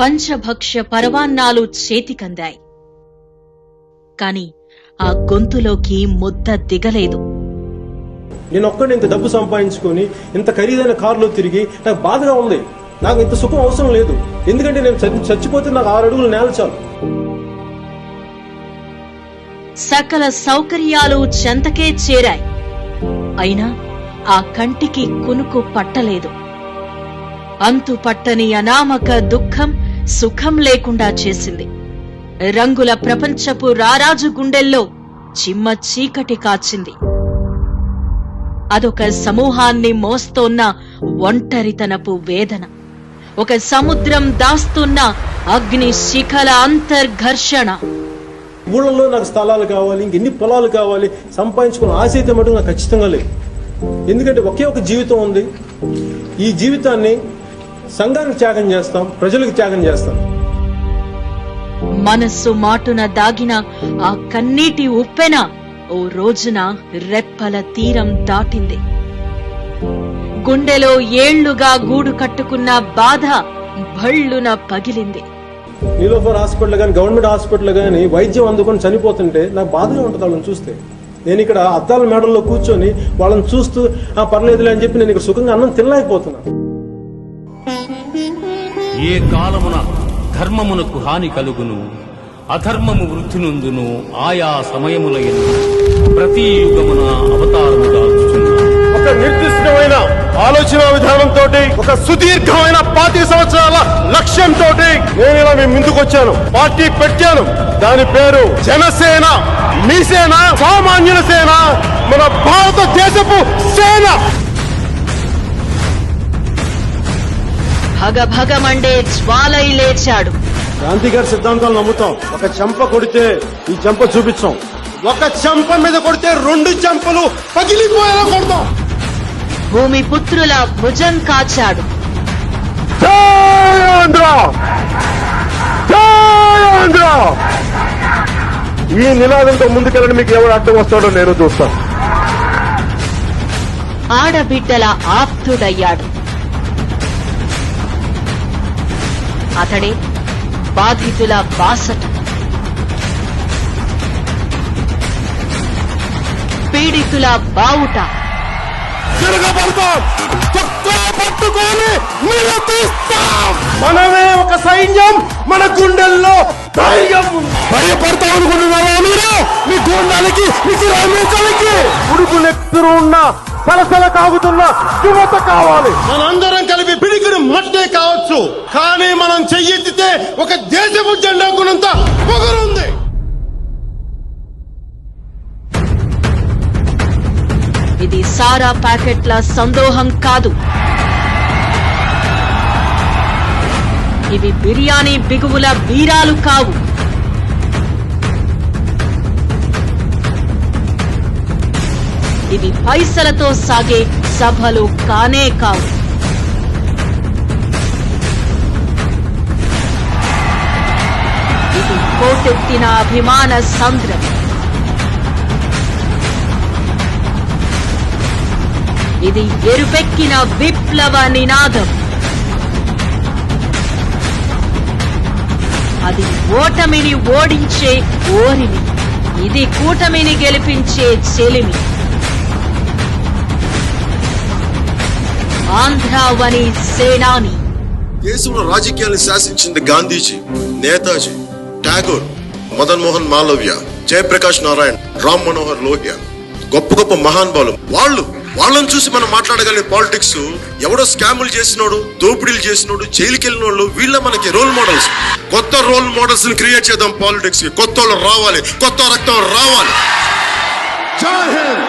పంచభక్ష్య పరవాన్నాలు చేతికందాయి. కాని ఆ గొంతులోకి ముద్ద దిగలేదు. నేను ఒక్కడిని ఇంత డబ్బు సంపాదించుకొని ఇంత ఖరీదైన కారులో తిరిగి నాకు బాధగా ఉంది. నాకు ఇంత సుఖం అవసరం లేదు. ఎందుకంటే నేను చచ్చిపోతే నాకు 6 అడుగులు నేల చాలు. సకల సౌకర్యాలు చెంతకే చేరాయి. అయినా ఆ కంటికి కునుకు పట్టలేదు. అంతు పట్టని అనామక దుఃఖం సుఖం లేకుండా చేసింది. రంగుల ప్రపంచపు రారాజు గుండెల్లో చిమ్మ చీకటి కాచింది. అదొక సమూహాన్ని మోస్తోన్న ఒంటరితనపు వేదన, ఒక సముద్రం దాస్తున్న అగ్ని శిఖల అంతర్ఘర్షణ. ఊళ్ళలో నాకు స్థలాలు కావాలి, ఇంకెన్ని పొలాలు కావాలి, సంపాదించుకున్న ఆశ అయితే మటుకు నాకు ఖచ్చితంగా లేదు. ఎందుకంటే ఒకే ఒక జీవితం ఉంది. ఈ జీవితాన్ని సంఘానికి త్యాగం చేస్తాం, ప్రజలకు త్యాగం చేస్తాం. మనస్సు మాటున దాగిన ఆ కన్నీటి ఉప్పెన ఓ రోజున రెప్పల తీరం దాటింది. గుండెలో ఏళ్లుగా గూడు కట్టుకున్న బాధ భళ్ళున పగిలింది. నీలోఫర్ హాస్పిటల్ గానీ, గవర్నమెంట్ హాస్పిటల్ గానీ వైద్యం అందుకొని చనిపోతుంటే నాకు బాధగా ఉంటుంది వాళ్ళని చూస్తే. నేను ఇక్కడ అద్దాల మేడల్లో కూర్చొని వాళ్ళని చూస్తూ పర్లేదులే అని చెప్పి నేను ఇక్కడ సుఖంగా అన్నం తినలేకపోతున్నా. ఏ కాలమున ధర్మమునకు హాని కలుగును, అధర్మము వృద్ధి నుండును, ఆయా సమయములయందు ప్రతి యుగమున అవతారముగా ఒక నిర్దిష్టమైన ఆలోచన విధానంతో, ఒక సుదీర్ఘమైన 25 సంవత్సరాల లక్ష్యంతో నేను ఇలా మీ ముందుకు వచ్చాను. పార్టీ పెట్టాను. దాని పేరు జనసేన. మీ సేన, సామాన్యుల సేన, మన భారతదేశపు సేన. భగభగమండే జ్వాలై లేచాడు. గాంధీ గారి సిద్ధాంతాలు నమ్ముతాం. ఒక చెంప కొడితే ఈ చెంప చూపించాం. ఒక చెంప మీద కొడితే 2 చెంపలు పగిలిపోయేలా కొడతాం. భూమి పుత్రుల భుజం కాచాడు. ఈ నినాదంతో ముందుకెళ్ళడం మీకు ఎవరు అడ్డం వస్తాడో నేను చూస్తాను. ఆడబిడ్డల ఆప్తుడయ్యాడు. అతడే బాధితుల బాసట. పీడితుల బావుట. పట్టుకొని మనమే ఒక సైన్యం. మన గుండెల్లో ధైర్యం. భయపడతాం అనుకుంటున్నావా మీరు? మీ గుండెలకి ఉడుకులెత్తురు ఉన్న సలసల కాగుతున్న యువత కావాలి. మనందరం కలిపి పిడికిడి మట్టే కావచ్చు, కానీ మనం చెయ్యెత్తితే ఒక దేశపు జెండా గుణంత పొగరుంది. ఇది సారా ప్యాకెట్ల సందోహం కాదు. ఇవి బిర్యానీ బిగువుల బీరాలు కావు. ఇవి పైసలతో సాగే సభలు కానే కావు. ఇది కోటెత్తిన అభిమాన సంద్రం. ఇది ఎరుపెక్కిన విప్లవ నినాదం. అది ఓటమిని ఓడించే ఓరిమి. ఇది కూటమిని గెలిపించే చెలిమి. ఆంధ్రావని సేనాని. దేశంలో రాజకీయాలను శాసించింది గాంధీజీ, నేతాజీ, ఠాగూర్, మదన్ మోహన్ మాలవ్య, జయప్రకాష్ నారాయణ్, రామ్ మనోహర్ లోహియా, గొప్ప గొప్ప మహానుభావులు. వాళ్ళని చూసి మనం మాట్లాడగలిగే పాలిటిక్స్ ఎవడో స్కాములు చేసినోడు, దోపిడీలు చేసినోడు, జైలుకి వెళ్ళినోళ్ళు, వీళ్ళ మనకి రోల్ మోడల్స్. కొత్త రోల్ మోడల్స్ ని క్రియేట్ చేద్దాం పాలిటిక్స్ కి. కొత్త వాళ్ళు రావాలి, కొత్త రక్తం రావాలి. జై హింద్.